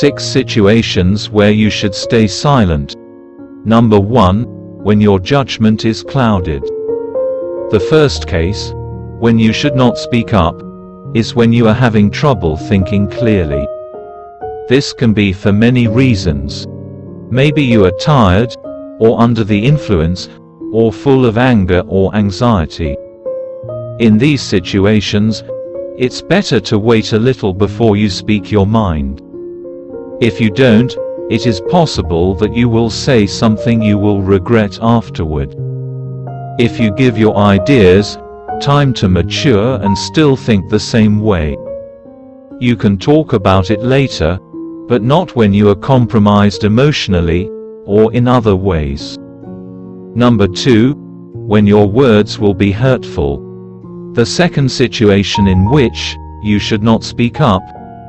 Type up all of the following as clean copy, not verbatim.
6 situations where you should stay silent. Number 1. When your judgment is clouded. The first case, when you should not speak up, is when you are having trouble thinking clearly. This can be for many reasons. Maybe you are tired, or under the influence, or full of anger or anxiety. In these situations, it's better to wait a little before you speak your mind. If you don't, it is possible that you will say something you will regret afterward. If you give your ideas time to mature and still think the same way, you can talk about it later, but not when you are compromised emotionally, or in other ways. Number 2. When your words will be hurtful. The second situation in which you should not speak up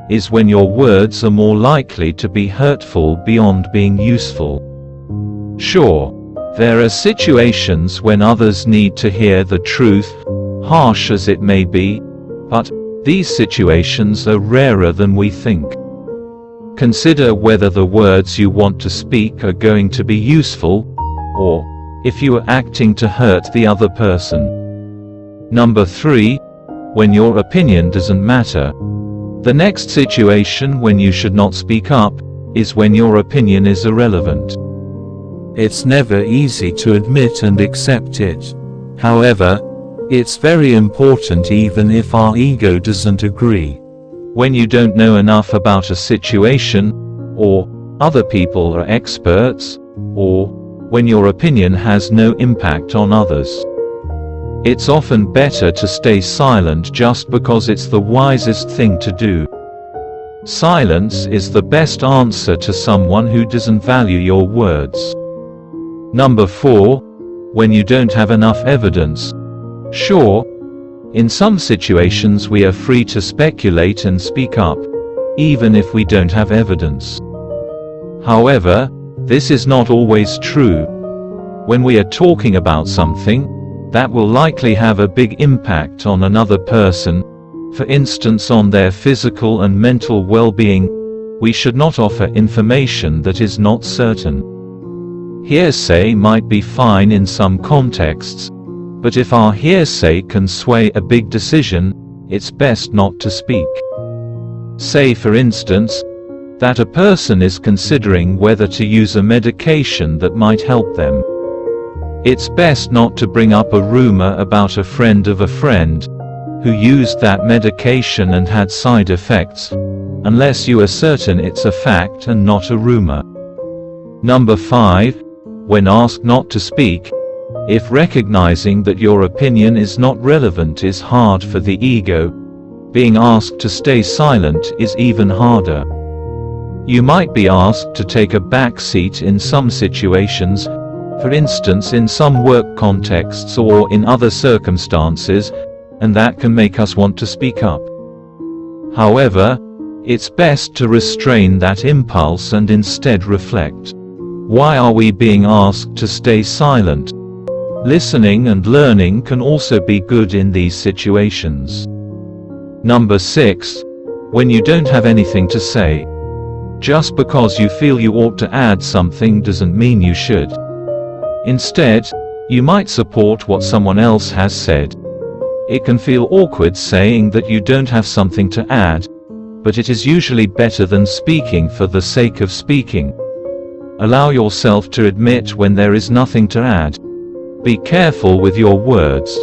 is when your words are more likely to be hurtful beyond being useful. Sure, there are situations when others need to hear the truth, harsh as it may be, but these situations are rarer than we think. Consider whether the words you want to speak are going to be useful, or if you are acting to hurt the other person. Number 3. When your opinion doesn't matter. The next situation when you should not speak up is when your opinion is irrelevant. It's never easy to admit and accept it. However, it's very important even if our ego doesn't agree. When you don't know enough about a situation, or other people are experts, or when your opinion has no impact on others, it's often better to stay silent just because it's the wisest thing to do. Silence is the best answer to someone who doesn't value your words. Number 4. When you don't have enough evidence. Sure, in some situations we are free to speculate and speak up, even if we don't have evidence. However, this is not always true. When we are talking about something that will likely have a big impact on another person, for instance on their physical and mental well-being, we should not offer information that is not certain. Hearsay might be fine in some contexts, but if our hearsay can sway a big decision, it's best not to speak. Say for instance, that a person is considering whether to use a medication that might help them. It's best not to bring up a rumor about a friend of a friend who used that medication and had side effects, unless you are certain it's a fact and not a rumor. Number 5. When asked not to speak. If recognizing that your opinion is not relevant is hard for the ego, being asked to stay silent is even harder. You might be asked to take a back seat in some situations, for instance in some work contexts or in other circumstances, and that can make us want to speak up. However, it's best to restrain that impulse and instead reflect. Why are we being asked to stay silent? Listening and learning can also be good in these situations. Number 6. When you don't have anything to say. Just because you feel you ought to add something doesn't mean you should. Instead, you might support what someone else has said. It can feel awkward saying that you don't have something to add, but it is usually better than speaking for the sake of speaking. Allow yourself to admit when there is nothing to add. Be careful with your words.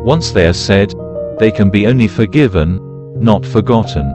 Once they are said, they can be only forgiven, not forgotten.